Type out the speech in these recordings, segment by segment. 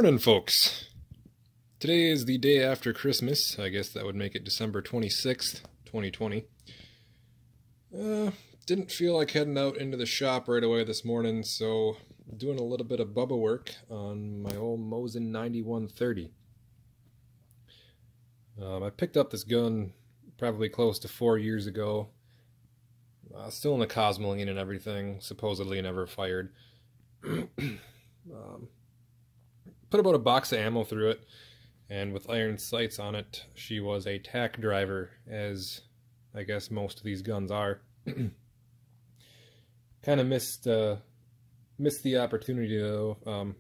Morning, folks. Today is the day after Christmas. I guess that would make it December 26th, 2020. Didn't feel like heading out into the shop right away this morning, so doing a little bit of bubba work on my old Mosin 91 30. I picked up this gun probably close to 4 years ago. Still in the Cosmoline and everything, supposedly never fired. Put about a box of ammo through it, and with iron sights on it, she was a tack driver, as I guess most of these guns are. Kind of missed the opportunity though,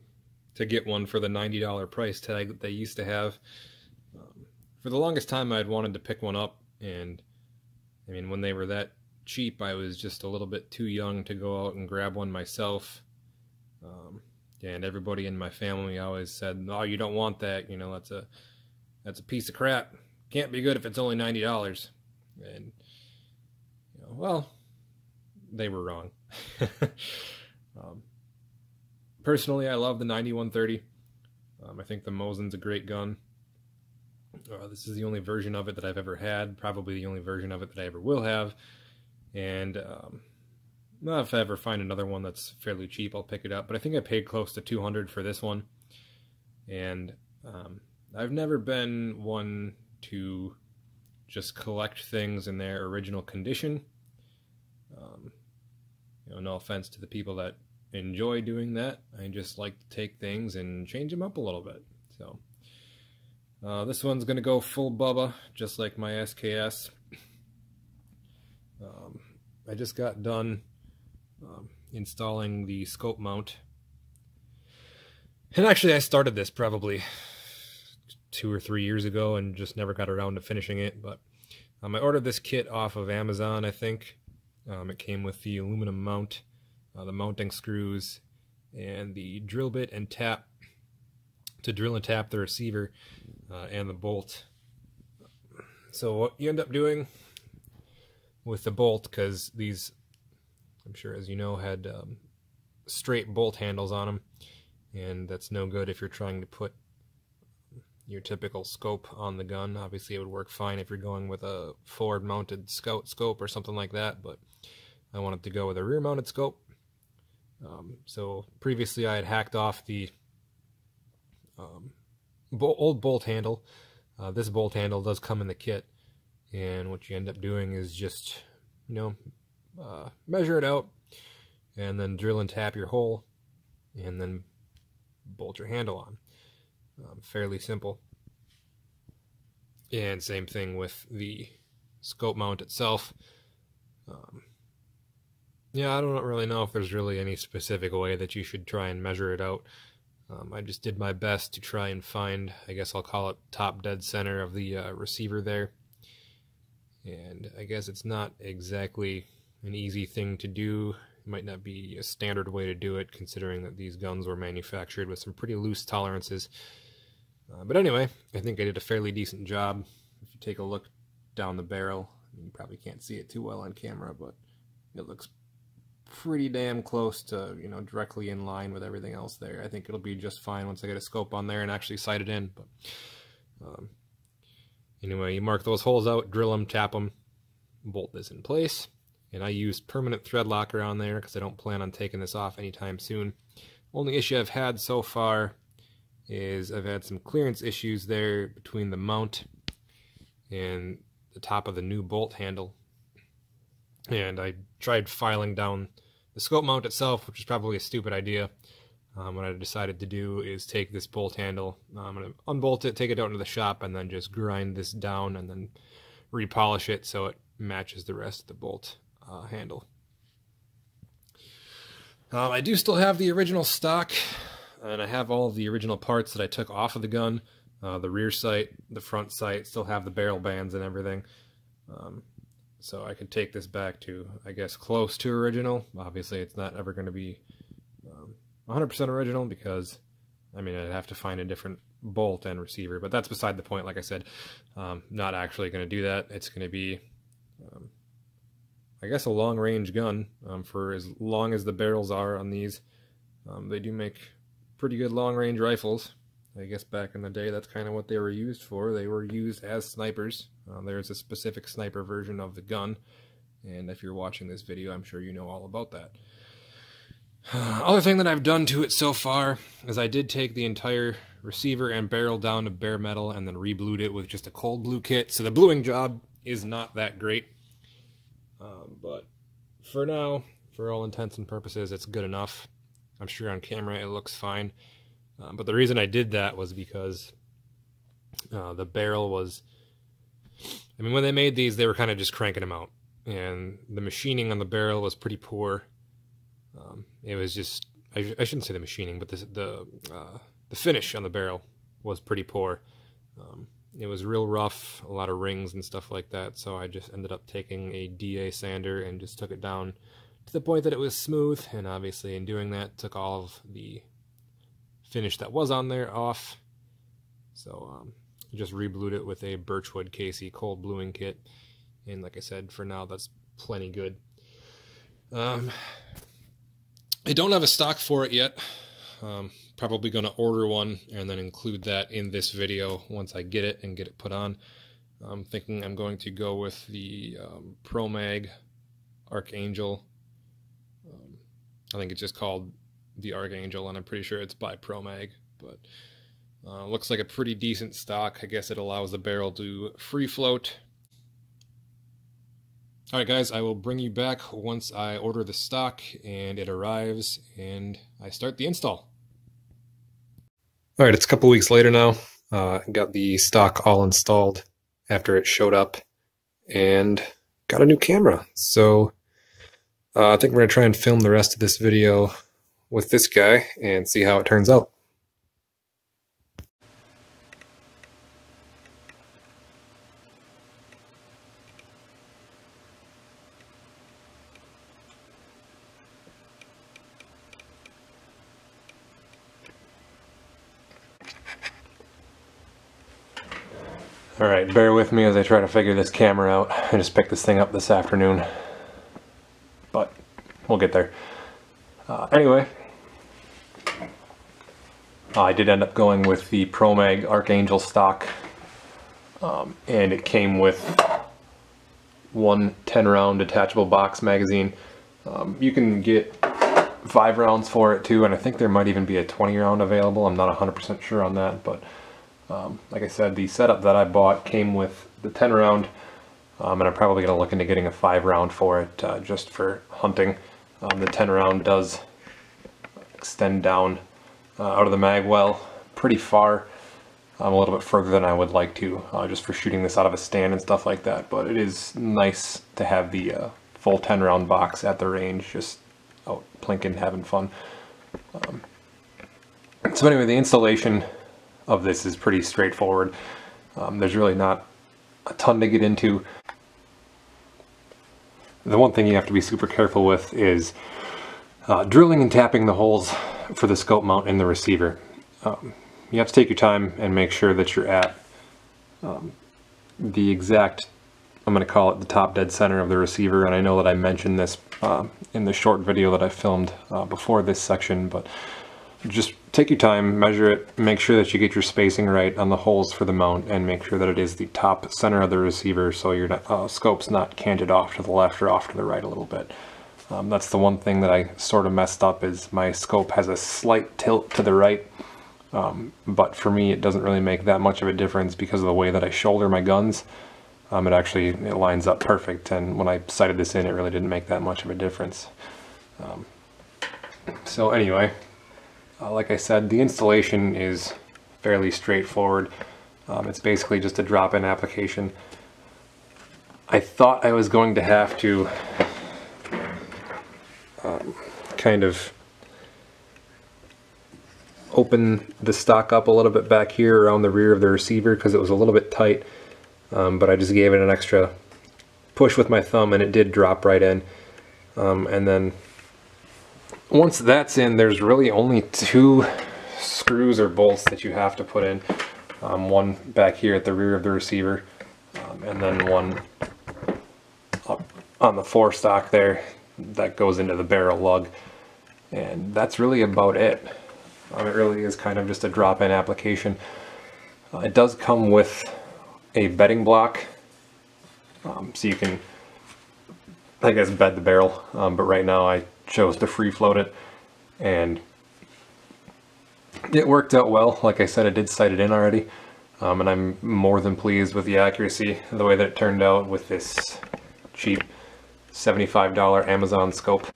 to get one for the $90 price tag that they used to have. For the longest time I'd wanted to pick one up, and I mean, when they were that cheap, I was just a little bit too young to go out and grab one myself. And everybody in my family always said, "Oh, you don't want that. You know, that's a piece of crap. Can't be good if it's only $90." And you know, well, they were wrong. Personally, I love the 9130. I think the Mosin's a great gun. This is the only version of it that I've ever had, probably the only version of it that I ever will have. And if I ever find another one that's fairly cheap, I'll pick it up. But I think I paid close to $200 for this one. And I've never been one to just collect things in their original condition. You know, no offense to the people that enjoy doing that. I just like to take things and change them up a little bit. So this one's going to go full bubba, just like my SKS. I just got done installing the scope mount. And actually I started this probably 2 or 3 years ago and just never got around to finishing it. But I ordered this kit off of Amazon, I think. It came with the aluminum mount, the mounting screws, and the drill bit and tap to drill and tap the receiver, and the bolt. So what you end up doing with the bolt, because these, I'm sure as you know, had straight bolt handles on them, and that's no good if you're trying to put your typical scope on the gun. Obviously it would work fine if you're going with a forward mounted scope or something like that, but I wanted to go with a rear mounted scope. So previously I had hacked off the old bolt handle. This bolt handle does come in the kit, and what you end up doing is just, you know, measure it out and then drill and tap your hole and then bolt your handle on. Fairly simple. And same thing with the scope mount itself. Yeah, I don't really know if there's really any specific way that you should try and measure it out. I just did my best to try and find, I guess I'll call it top dead center of the receiver there. And I guess it's not exactly an easy thing to do. It might not be a standard way to do it, considering that these guns were manufactured with some pretty loose tolerances. But anyway, I think I did a fairly decent job. If you take a look down the barrel, you probably can't see it too well on camera, but it looks pretty damn close to, you know, directly in line with everything else there. I think it'll be just fine once I get a scope on there and actually sight it in. But anyway, you mark those holes out, drill them, tap them, bolt this in place. And I used permanent thread locker on there because I don't plan on taking this off anytime soon. Only issue I've had so far is I've had some clearance issues there between the mount and the top of the new bolt handle. And I tried filing down the scope mount itself, which is probably a stupid idea. What I decided to do is take this bolt handle, I'm going to unbolt it, take it out into the shop, and then just grind this down and then repolish it so it matches the rest of the bolt handle. I do still have the original stock, and I have all of the original parts that I took off of the gun. The rear sight, the front sight, still have the barrel bands and everything. So I could take this back to, I guess, close to original. Obviously it's not ever going to be 100% original, because I mean, I'd have to find a different bolt and receiver, but that's beside the point. Like I said, not actually going to do that. It's going to be I guess a long range gun, for as long as the barrels are on these. They do make pretty good long range rifles. I guess back in the day, that's kind of what they were used for. They were used as snipers. There's a specific sniper version of the gun, and if you're watching this video, I'm sure you know all about that. Other thing that I've done to it so far is I did take the entire receiver and barrel down to bare metal and then re-blued it with just a cold blue kit. So the bluing job is not that great, but for now, for all intents and purposes, it's good enough. I'm sure on camera it looks fine, but the reason I did that was because the barrel was, I mean, when they made these, they were kind of just cranking them out, and the machining on the barrel was pretty poor. It was just, I shouldn't say the machining, but the finish on the barrel was pretty poor. It was real rough, a lot of rings and stuff like that, so I just ended up taking a DA sander and just took it down to the point that it was smooth, and obviously in doing that, took all of the finish that was on there off. So just re-blued it with a Birchwood Casey cold bluing kit, and like I said, for now that's plenty good. I don't have a stock for it yet. Probably going to order one and then include that in this video once I get it and get it put on. I'm thinking I'm going to go with the Promag ARCHANGEL. I think it's just called the ARCHANGEL, and I'm pretty sure it's by Promag, but looks like a pretty decent stock. I guess it allows the barrel to free float. Alright guys, I will bring you back once I order the stock and it arrives and I start the install. Alright, it's a couple weeks later now. Got the stock all installed after it showed up and got a new camera. So I think we're going to try and film the rest of this video with this guy and see how it turns out. Alright, bear with me as I try to figure this camera out. I just picked this thing up this afternoon, but we'll get there. Anyway, I did end up going with the Promag ARCHANGEL stock, and it came with one 10-round detachable box magazine. You can get 5 rounds for it too, and I think there might even be a 20-round available. I'm not 100% sure on that, but like I said, the setup that I bought came with the 10-round, and I'm probably going to look into getting a 5-round for it, just for hunting. The 10-round does extend down out of the mag well pretty far, a little bit further than I would like to, just for shooting this out of a stand and stuff like that, but it is nice to have the full 10-round box at the range, just out plinking, having fun. So anyway, the installation of this is pretty straightforward. There's really not a ton to get into. The one thing you have to be super careful with is drilling and tapping the holes for the scope mount in the receiver. You have to take your time and make sure that you're at the exact, I'm going to call it the top dead center of the receiver, and I know that I mentioned this in the short video that I filmed before this section, but just take your time, measure it, make sure that you get your spacing right on the holes for the mount, and make sure that it is the top center of the receiver so your scope's not canted off to the left or off to the right a little bit. That's the one thing that I sort of messed up, is my scope has a slight tilt to the right, but for me it doesn't really make that much of a difference because of the way that I shoulder my guns. It lines up perfect, and when I sighted this in, it really didn't make that much of a difference. So anyway, like I said, the installation is fairly straightforward. It's basically just a drop-in application. I thought I was going to have to kind of open the stock up a little bit back here around the rear of the receiver because it was a little bit tight, but I just gave it an extra push with my thumb and it did drop right in. And then once that's in, there's really only 2 screws or bolts that you have to put in. One back here at the rear of the receiver, and then one up on the forestock there that goes into the barrel lug. And that's really about it. It really is kind of just a drop-in application. It does come with a bedding block, so you can, I guess, bed the barrel, but right now I chose to free float it, and it worked out well. Like I said, I did sight it in already, and I'm more than pleased with the accuracy, the way that it turned out with this cheap $75 Amazon scope.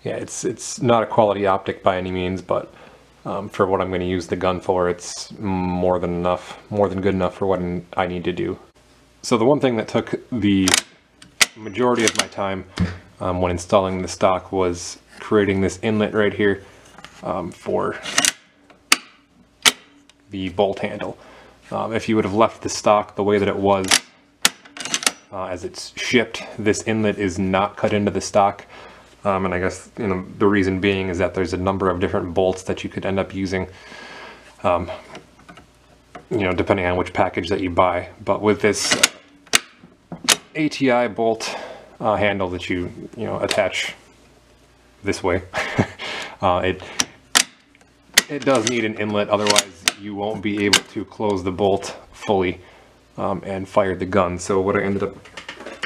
Yeah, it's not a quality optic by any means, but for what I'm going to use the gun for, it's more than enough, more than good enough for what I need to do. So the one thing that took the majority of my time when installing the stock was creating this inlet right here for the bolt handle. If you would have left the stock the way that it was as it's shipped, this inlet is not cut into the stock. And I guess, you know, the reason being is that there's a number of different bolts that you could end up using, you know, depending on which package that you buy. But with this ATI bolt handle that you attach this way, it does need an inlet, otherwise you won't be able to close the bolt fully and fire the gun. So what I ended up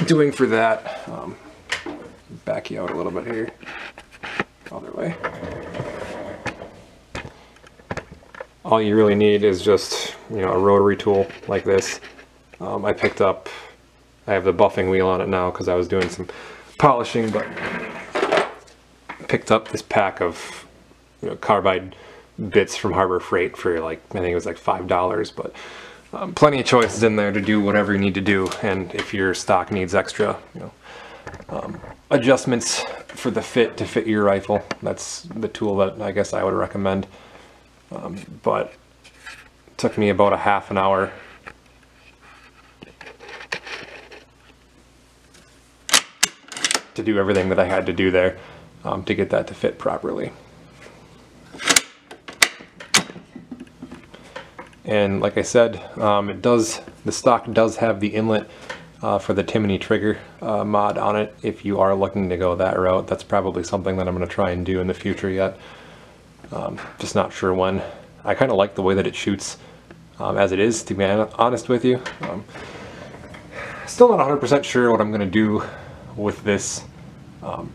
doing for that, back you out a little bit here, other way. All you really need is just, you know, a rotary tool like this. I have the buffing wheel on it now because I was doing some polishing, but picked up this pack of, you know, carbide bits from Harbor Freight for, like, I think it was like $5, but plenty of choices in there to do whatever you need to do. And if your stock needs extra, you know, adjustments for the fit to fit your rifle, that's the tool that I guess I would recommend. But it took me about a half an hour to do everything that I had to do there to get that to fit properly. And like I said, the stock does have the inlet for the Timony trigger mod on it. If you are looking to go that route, that's probably something that I'm going to try and do in the future yet. Just not sure when. I kind of like the way that it shoots as it is, to be honest with you. Still not 100% sure what I'm going to do with this. You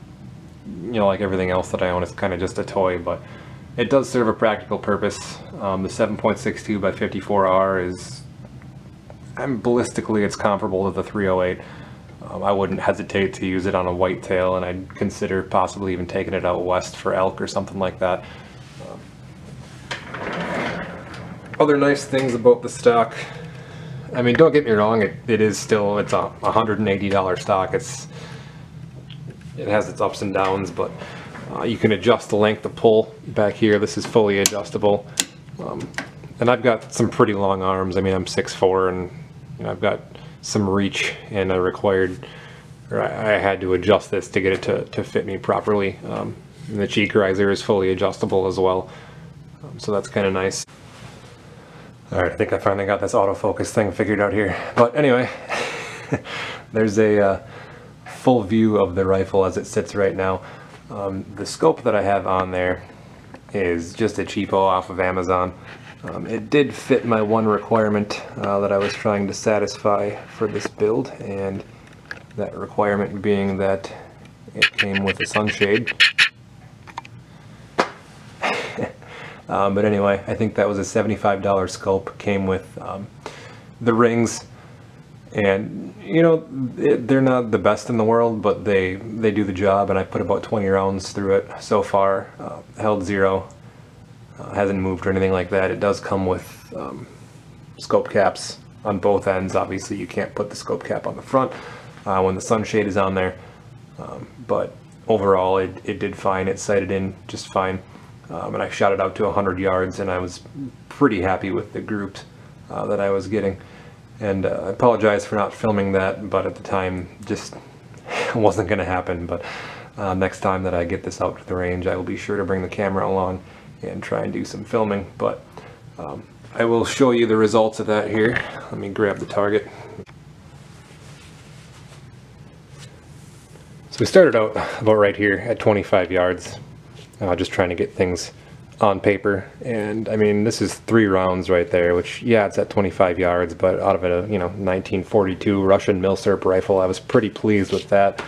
know, like everything else that I own, it's kind of just a toy, but it does serve a practical purpose. The 7.62 by 54R is, ballistically, it's comparable to the 308. I wouldn't hesitate to use it on a whitetail, and I'd consider possibly even taking it out west for elk or something like that. Other nice things about the stock, I mean, don't get me wrong, it is still, it's a $180 stock. It has its ups and downs, but you can adjust the length of pull back here. This is fully adjustable. And I've got some pretty long arms. I mean, I'm 6'4", and you know, I've got some reach, and I had to adjust this to get it to fit me properly. And the cheek riser is fully adjustable as well, so that's kind of nice. Alright, I think I finally got this autofocus thing figured out here. But anyway, there's a full view of the rifle as it sits right now. The scope that I have on there is just a cheapo off of Amazon. It did fit my one requirement that I was trying to satisfy for this build, and that requirement being that it came with a sunshade. But anyway, I think that was a $75 scope. Came with the rings, and you know, they're not the best in the world, but they do the job, and I put about 20 rounds through it so far. Held zero, hasn't moved or anything like that. It does come with scope caps on both ends. Obviously you can't put the scope cap on the front when the sunshade is on there, but overall it did fine. It sighted in just fine, and I shot it out to 100 yards, and I was pretty happy with the groups that I was getting. And I apologize for not filming that, but at the time just wasn't going to happen. But next time that I get this out to the range, I will be sure to bring the camera along and try and do some filming. But I will show you the results of that here. Let me grab the target. So we started out about right here at 25 yards, just trying to get things on paper. And I mean, this is 3 rounds right there, which, yeah, it's at 25 yards, but out of a 1942 Russian milsurp rifle, I was pretty pleased with that.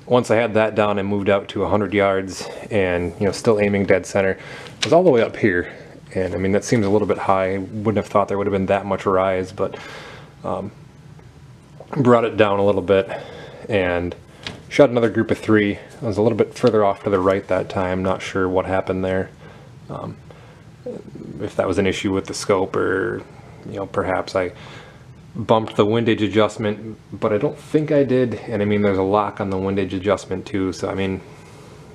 Once I had that down and moved out to 100 yards and, still aiming dead center, I was all the way up here. And I mean, that seems a little bit high. I wouldn't have thought there would have been that much rise, but brought it down a little bit and shot another group of 3. I was a little bit further off to the right that time. Not sure what happened there. If that was an issue with the scope, or perhaps I bumped the windage adjustment, but I don't think I did. And I mean, there's a lock on the windage adjustment too, so I mean,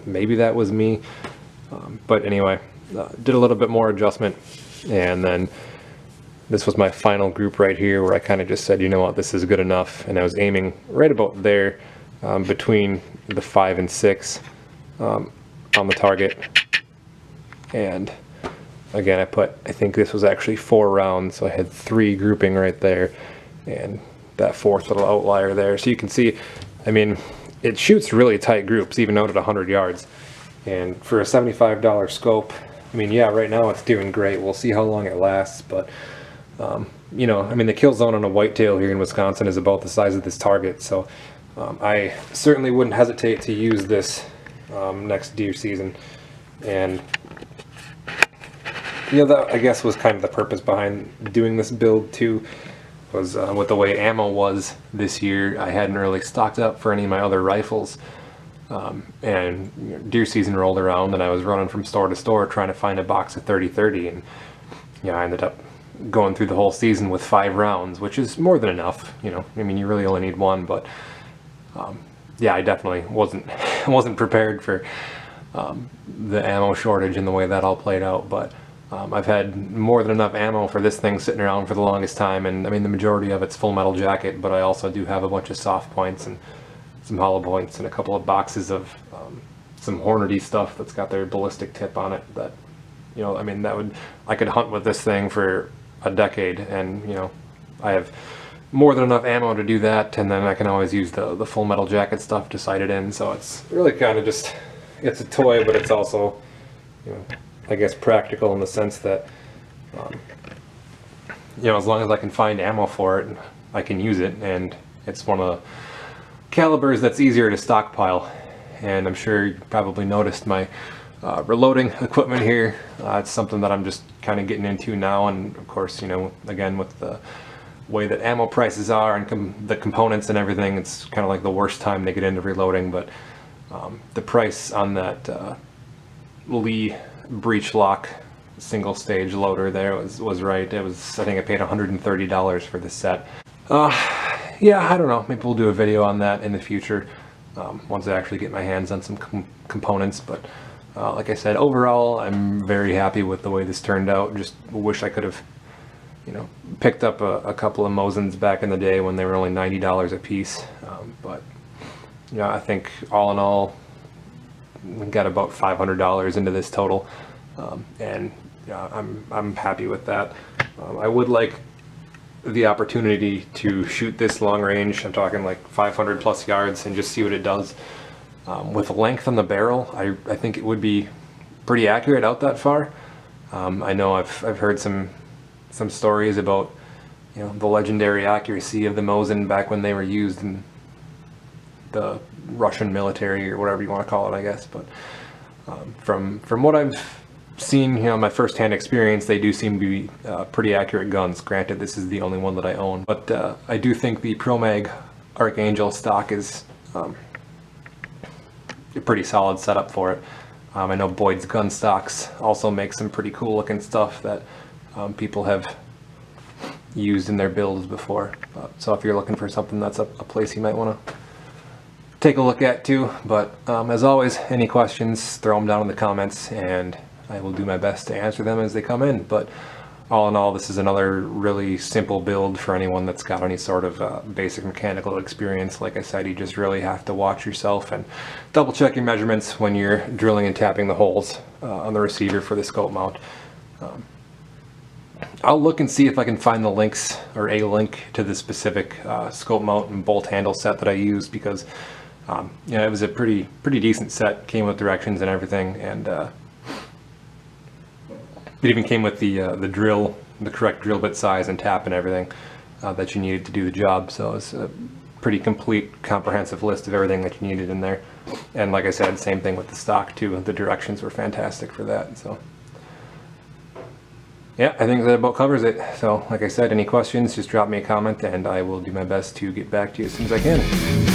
maybe that was me. But anyway, did a little bit more adjustment, and then this was my final group right here, where I kind of just said, you know what, this is good enough. And I was aiming right about there, between the 5 and 6 on the target. And again, I think this was actually 4 rounds, so I had 3 grouping right there, and that 4th little outlier there. So you can see, I mean, it shoots really tight groups, even out at 100 yards. And for a $75 scope, I mean, yeah, right now it's doing great. We'll see how long it lasts, but I mean, the kill zone on a whitetail here in Wisconsin is about the size of this target, so I certainly wouldn't hesitate to use this next deer season. And that, I guess, was kind of the purpose behind doing this build too, was with the way ammo was this year. I hadn't really stocked up for any of my other rifles, and deer season rolled around, and I was running from store to store trying to find a box of 30-30, and I ended up going through the whole season with 5 rounds, which is more than enough. I mean, you really only need 1, but yeah, I definitely wasn't prepared for the ammo shortage and the way that all played out. But I've had more than enough ammo for this thing sitting around for the longest time, and I mean, the majority of it's full metal jacket, but I also do have a bunch of soft points and some hollow points and a couple of boxes of some Hornady stuff that's got their ballistic tip on it that, I mean, I could hunt with this thing for a decade, and I have more than enough ammo to do that, and then I can always use the full metal jacket stuff to sight it in. So it's really kind of just, it's a toy, but it's also, I guess, practical in the sense that as long as I can find ammo for it, I can use it, and it's one of the calibers that's easier to stockpile. And I'm sure you probably noticed my reloading equipment here. It's something that I'm just kind of getting into now, and of course, again, with the way that ammo prices are and the components and everything, it's kind of like the worst time to get into reloading. But the price on that Lee breech lock single stage loader there was right. It was, I think I paid $130 for this set. Yeah, I don't know, maybe we'll do a video on that in the future once I actually get my hands on some components. But like I said, overall I'm very happy with the way this turned out. Just wish I could have picked up a couple of Mosins back in the day when they were only $90 a piece. But I think all in all, we got about $500 into this total, and I'm happy with that. I would like the opportunity to shoot this long range. I'm talking like 500 plus yards, and just see what it does. With the length on the barrel, I think it would be pretty accurate out that far. I know I've heard some stories about the legendary accuracy of the Mosin back when they were used in the Russian military, or whatever you want to call it, I guess. But from what I've seen, my first-hand experience, they do seem to be pretty accurate guns. Granted, this is the only one that I own, but I do think the Promag Archangel stock is a pretty solid setup for it. I know Boyd's gun stocks also make some pretty cool looking stuff that people have used in their builds before. So if you're looking for something, that's a place you might want to take a look at too. But as always, any questions, throw them down in the comments, and I will do my best to answer them as they come in. But all in all, this is another really simple build for anyone that's got any sort of basic mechanical experience. Like I said, you just really have to watch yourself and double check your measurements when you're drilling and tapping the holes on the receiver for the scope mount. I'll look and see if I can find the links, or a link to the specific scope mount and bolt handle set that I used, because it was a pretty decent set, came with directions and everything, and It even came with the drill, the correct drill bit size and tap and everything that you needed to do the job. So it's a pretty complete, comprehensive list of everything that you needed in there. And like I said, same thing with the stock too. The directions were fantastic for that. So yeah, I think that about covers it. So like I said, any questions, just drop me a comment and I will do my best to get back to you as soon as I can.